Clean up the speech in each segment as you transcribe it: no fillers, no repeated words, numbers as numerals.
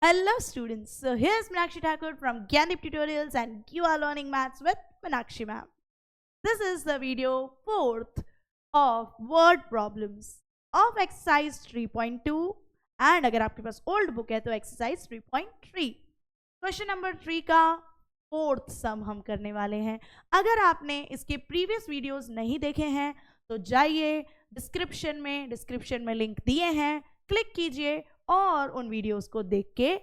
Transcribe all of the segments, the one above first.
Hello students, so here's Meenakshi Thakur from Gyandeep Tutorials and you are learning maths with Meenakshi ma'am. This is the video 4th of word problems of exercise 3.2 and अगर आपके पास old book है तो exercise 3.3. Question number 3 का 4th सम हम करने वाले हैं. अगर आपने इसके प्रीवियस वीडियोस नहीं देखे हैं तो जाइए डिस्क्रिप्शन में लिंक दिए हैं, क्लिक कीजिए और उन वीडियोस को देख के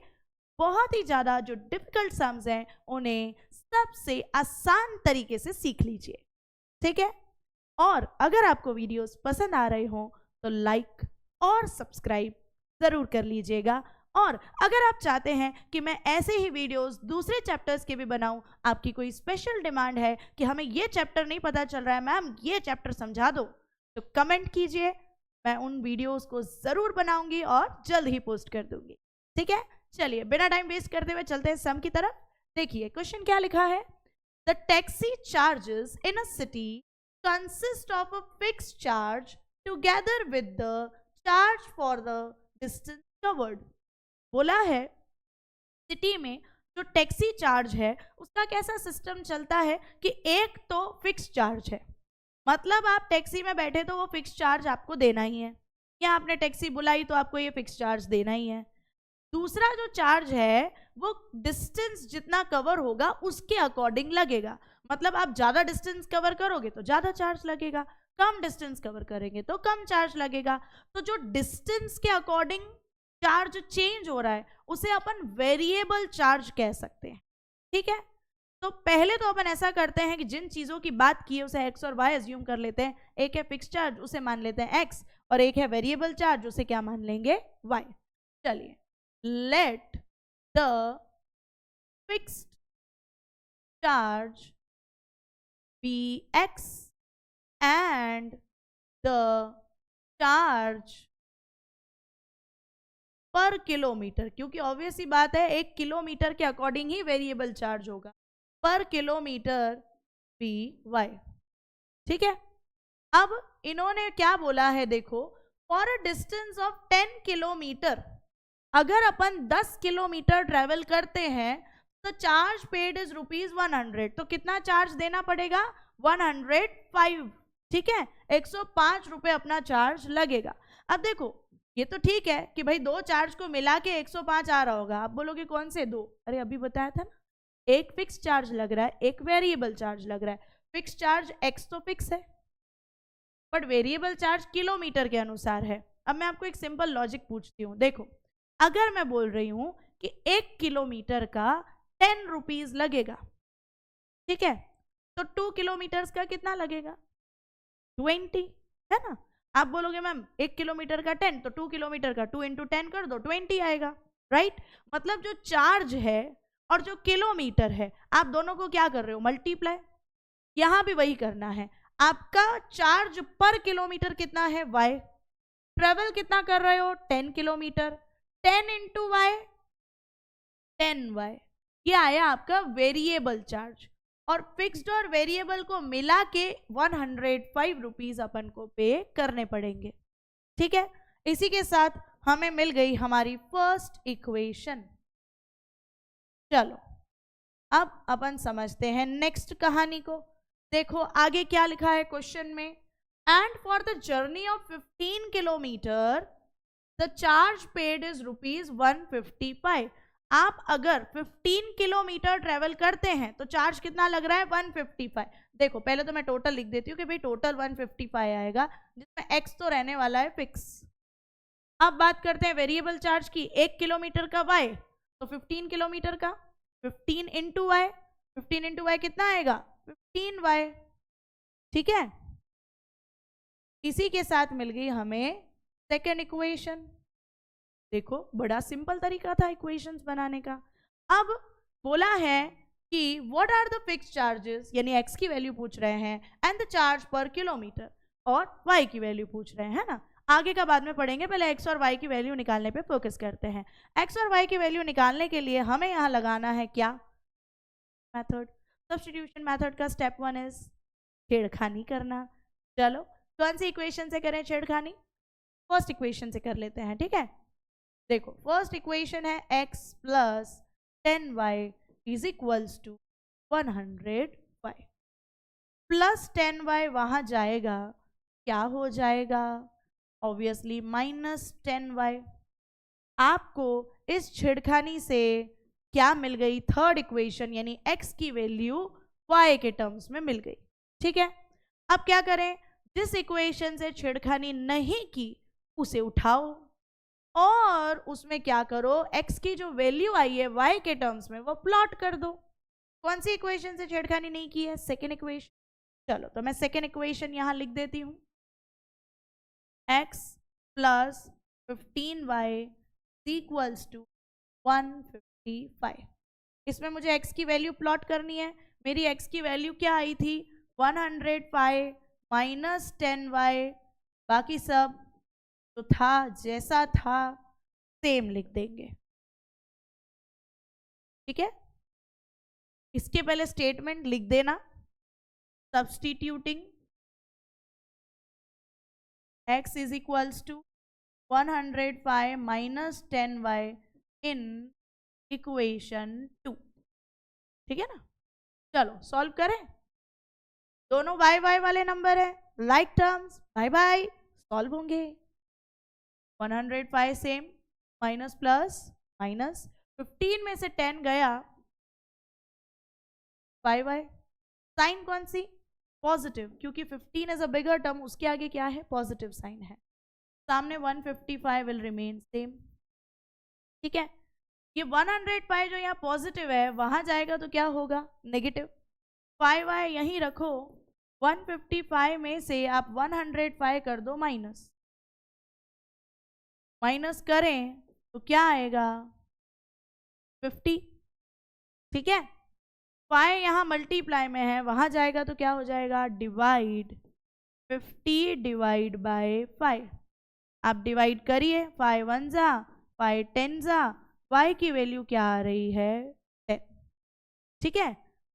बहुत ही ज़्यादा जो डिफिकल्ट सम्स हैं उन्हें सबसे आसान तरीके से सीख लीजिए. ठीक है. और अगर आपको वीडियोस पसंद आ रहे हो तो लाइक और सब्सक्राइब ज़रूर कर लीजिएगा. और अगर आप चाहते हैं कि मैं ऐसे ही वीडियोस दूसरे चैप्टर्स के भी बनाऊं, आपकी कोई स्पेशल डिमांड है कि हमें ये चैप्टर नहीं पता चल रहा है मैम, ये चैप्टर समझा दो, तो कमेंट कीजिए. मैं उन वीडियोस को जरूर बनाऊंगी और जल्द ही पोस्ट कर दूंगी. ठीक है. चलिए बिना टाइम वेस्ट करते हुए चलते हैं सम की तरफ. देखिए क्वेश्चन क्या लिखा है. The taxi charges in a city consist of a fixed charge together with the charge for the distance covered. बोला है सिटी में जो टैक्सी चार्ज है उसका कैसा सिस्टम चलता है कि एक तो फिक्स चार्ज है, मतलब आप टैक्सी में बैठे तो वो फिक्स चार्ज आपको देना ही है, या आपने टैक्सी बुलाई तो आपको ये फिक्स चार्ज देना ही है. दूसरा जो चार्ज है वो डिस्टेंस जितना कवर होगा उसके अकॉर्डिंग लगेगा, मतलब आप ज़्यादा डिस्टेंस कवर करोगे तो ज़्यादा चार्ज लगेगा, कम डिस्टेंस कवर करेंगे तो कम चार्ज लगेगा. तो जो डिस्टेंस के अकॉर्डिंग चार्ज चेंज हो रहा है उसे अपन वेरिएबल चार्ज कह सकते हैं. ठीक है. तो पहले तो अपन ऐसा करते हैं कि जिन चीज़ों की बात की है उसे एक्स और वाई अज्यूम कर लेते हैं. एक है फिक्स चार्ज, उसे मान लेते हैं एक्स, और एक है वेरिएबल चार्ज, उसे क्या मान लेंगे वाई. चलिए let the fixed charge be x and the charge per kilometre, क्योंकि ऑब्वियस ही बात है एक किलोमीटर के अकॉर्डिंग ही वेरिएबल चार्ज होगा, पर किलोमीटर पी वाई. ठीक है. अब इन्होंने क्या बोला है, देखो for a distance of 10 kilometre, अगर अपन 10 किलोमीटर ट्रेवल करते हैं तो चार्ज पेड इज ₹100. तो कितना चार्ज देना पड़ेगा 105. ठीक है. 105 रुपए अपना चार्ज लगेगा. अब देखो ये तो ठीक है कि भाई दो चार्ज को मिला के 105 आ रहा होगा. आप बोलोगे कौन से दो, अरे अभी बताया था ना, एक फिक्स चार्ज लग रहा है, एक वेरिएबल चार्ज लग रहा है. फिक्स चार्ज एक्स तो फिक्स है बट वेरिएबल चार्ज किलोमीटर के अनुसार है. अब मैं आपको एक सिंपल लॉजिक पूछती हूँ. देखो अगर मैं बोल रही हूँ कि 1 किलोमीटर का 10 रुपीज लगेगा, ठीक है, तो 2 किलोमीटर का कितना लगेगा 20, है ना. आप बोलोगे मैम 1 किलोमीटर का 10 तो 2 किलोमीटर का 2 इंटू 10 कर दो 20 आएगा. राइट. मतलब जो चार्ज है और जो किलोमीटर है आप दोनों को क्या कर रहे हो मल्टीप्लाई. यहां भी वही करना है. आपका चार्ज पर किलोमीटर कितना है वाई, ट्रेवल कितना कर रहे हो 10 किलोमीटर, 10 इंटू वाई 10 वाई, ये आया आपका वेरिएबल चार्ज. और फिक्स्ड और वेरिएबल को मिला के 105 रुपीज अपन को पे करने पड़ेंगे. ठीक है. इसी के साथ हमें मिल गई हमारी फर्स्ट इक्वेशन. चलो अब अपन समझते हैं नेक्स्ट कहानी को. देखो आगे क्या लिखा है क्वेश्चन में. And for the journey of 15 kilometre the charge paid is ₹155. आप अगर 15 किलोमीटर ट्रेवल करते हैं तो चार्ज कितना लग रहा है 155. देखो पहले तो मैं टोटल लिख देती हूँ कि भाई टोटल 155 आएगा जिसमें एक्स तो रहने वाला है फिक्स. अब बात करते हैं वेरिएबल चार्ज की. 1 किलोमीटर का वाई तो 15 किलोमीटर का 15 इंटू वाई, 15 इंटू वाई कितना आएगा 15 वाई. ठीक है. इसी के साथ मिल गई हमें सेकेंड इक्वेशन. देखो बड़ा सिंपल तरीका था इक्वेशंस बनाने का. अब बोला है कि what are the fixed charges, यानी एक्स की वैल्यू पूछ रहे हैं, and the charge per kilometre, और वाई की वैल्यू पूछ रहे हैं, है ना. आगे का बाद में पढ़ेंगे, पहले एक्स और वाई की वैल्यू निकालने पे फोकस करते हैं. एक्स और वाई की वैल्यू निकालने के लिए हमें यहाँ लगाना है क्या मेथड. सब्स्टिट्यूशन मेथड का स्टेप 1 इज छेड़खानी करना. चलो कौन सी इक्वेशन से करें छेड़खानी, फर्स्ट इक्वेशन से कर लेते हैं. ठीक है. देखो फर्स्ट इक्वेशन है x plus 10y is equals to 105 plus 10y वहां जाएगा, क्या हो जाएगा? Obviously minus 10y। आपको इस छिड़खानी से क्या मिल गई? थर्ड इक्वेशन, यानी x की वैल्यू y के टर्म्स में मिल गई। ठीक है, अब क्या करें? जिस इक्वेशन से छिड़खानी नहीं की उसे उठाओ और उसमें क्या करो? x की जो वैल्यू आई है y के टर्म्स में वो प्लॉट कर दो। कौन सी इक्वेशन से छेड़खानी नहीं की है? Second equation. चलो तो मैं सेकेंड इक्वेशन यहां लिख देती हूं, x plus 15y equals to 155। इसमें मुझे x की वैल्यू प्लॉट करनी है। मेरी x की वैल्यू क्या आई थी? 105 माइनस 10y, बाकी सब तो था जैसा था सेम लिख देंगे। ठीक है, इसके पहले स्टेटमेंट लिख देना, substituting x is equals to 105 minus 10y in equation 2। ठीक है ना, चलो सॉल्व करें। दोनों y y वाले नंबर है, लाइक टर्म्स, बाय बाय सॉल्व होंगे। 105 सेम, माइनस प्लस माइनस, 15 में से 10 गया, y y, साइन कौन सी? पॉजिटिव, क्योंकि 15 इज अ बिगर टर्म, उसके आगे क्या है? पॉजिटिव साइन है। सामने 155 विल रिमेन सेम। ठीक है, ये 105 जो यहाँ पॉजिटिव है वहां जाएगा तो क्या होगा? नेगेटिव। 5y यहीं रखो, 155 में से आप 105 कर दो माइनस, माइनस करें तो क्या आएगा? 50। ठीक है, 5 यहाँ मल्टीप्लाई में है, वहां जाएगा तो क्या हो जाएगा? डिवाइड। 50 डिवाइड बाय 5, आप डिवाइड करिए, 5 1 जा, 5 10 जा, y की वैल्यू क्या आ रही है? 10। ठीक है,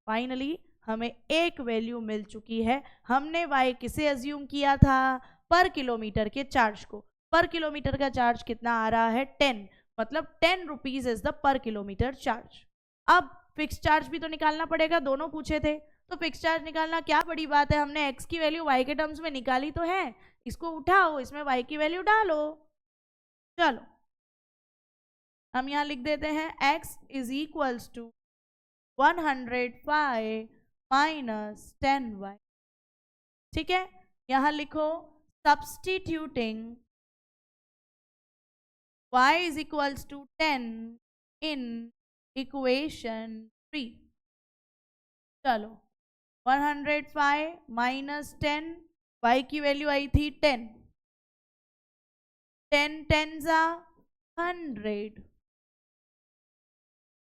फाइनली हमें एक वैल्यू मिल चुकी है। हमने y किसे अज्यूम किया था? पर किलोमीटर के चार्ज को। पर किलोमीटर का चार्ज कितना आ रहा है? 10, मतलब 10 रुपीज इज द पर किलोमीटर चार्ज। अब फिक्स चार्ज भी तो निकालना पड़ेगा, दोनों पूछे थे, तो फिक्स चार्ज निकालना क्या बड़ी बात है? हमने x की वैल्यू y के टर्म्स में निकाली तो है, इसको उठाओ, इसमें y की वैल्यू डालो। चलो हम यहां लिख देते हैं x is equals to 105 minus 10y। ठीक है, यहां लिखो substituting y is equals to 10 in equation 3। चलो 105 माइनस 10, y की वैल्यू आई थी 10, 10 10 जा 100,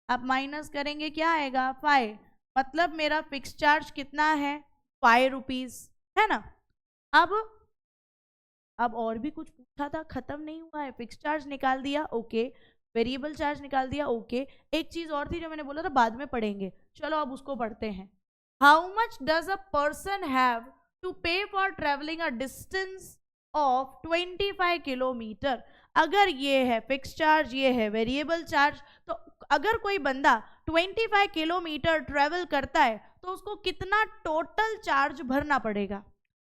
आप माइनस करेंगे क्या आएगा? 5, मतलब मेरा फिक्स चार्ज कितना है? 5 रुपीज, है ना। अब और भी कुछ पूछा था, खत्म नहीं हुआ है। फिक्स चार्ज निकाल दिया, ओके, वेरिएबल चार्ज निकाल दिया, ओके। एक चीज और थी जो मैंने बोला था बाद में पढ़ेंगे, चलो अब उसको पढ़ते हैं। How much does a person have to pay for travelling a distance of 25 kilometre? अगर ये है फिक्स चार्ज, ये है वेरिएबल चार्ज, तो अगर कोई बंदा 25 किलोमीटर ट्रेवल करता है तो उसको कितना टोटल चार्ज भरना पड़ेगा?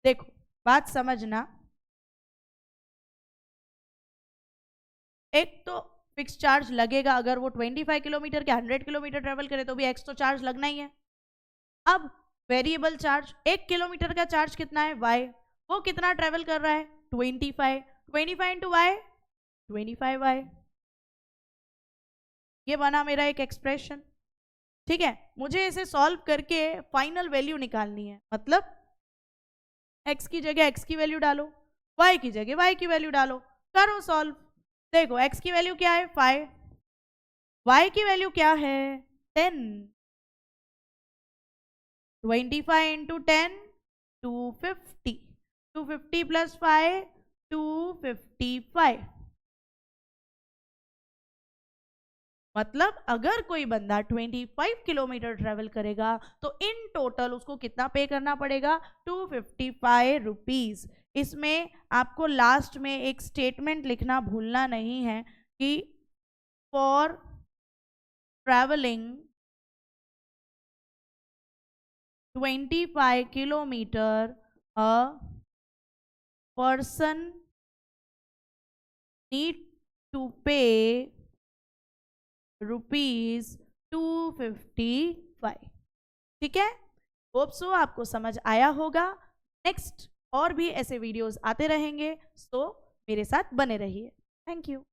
देखो बात समझना, एक तो फिक्स चार्ज लगेगा, अगर वो 25 किलोमीटर के 100 किलोमीटर ट्रेवल करे तो भी एक्स तो चार्ज लगना ही है। अब वेरिएबल चार्ज, 1 किलोमीटर का चार्ज कितना है? y, वो कितना ट्रेवल कर रहा है? 25, 25 इंटू वाई 25y। ये बना मेरा एक एक्सप्रेशन। ठीक है, मुझे इसे सॉल्व करके फाइनल वैल्यू निकालनी है, मतलब x की जगह x की वैल्यू डालो, y की जगह y की वैल्यू डालो, करो सॉल्व। देखो x की वैल्यू क्या है? 5, y की वैल्यू क्या है? 10, 25 इंटू 10 250, 250 प्लस 5 255। मतलब अगर कोई बंदा 25 किलोमीटर ट्रेवल करेगा तो इन टोटल उसको कितना पे करना पड़ेगा? 255 रुपीज। इसमें आपको लास्ट में एक स्टेटमेंट लिखना भूलना नहीं है कि for travelling 25 kilometre a person need to pay ₹255। ठीक है, होप सो आपको समझ आया होगा। नेक्स्ट और भी ऐसे वीडियोस आते रहेंगे, सो मेरे साथ बने रहिए। Thank you.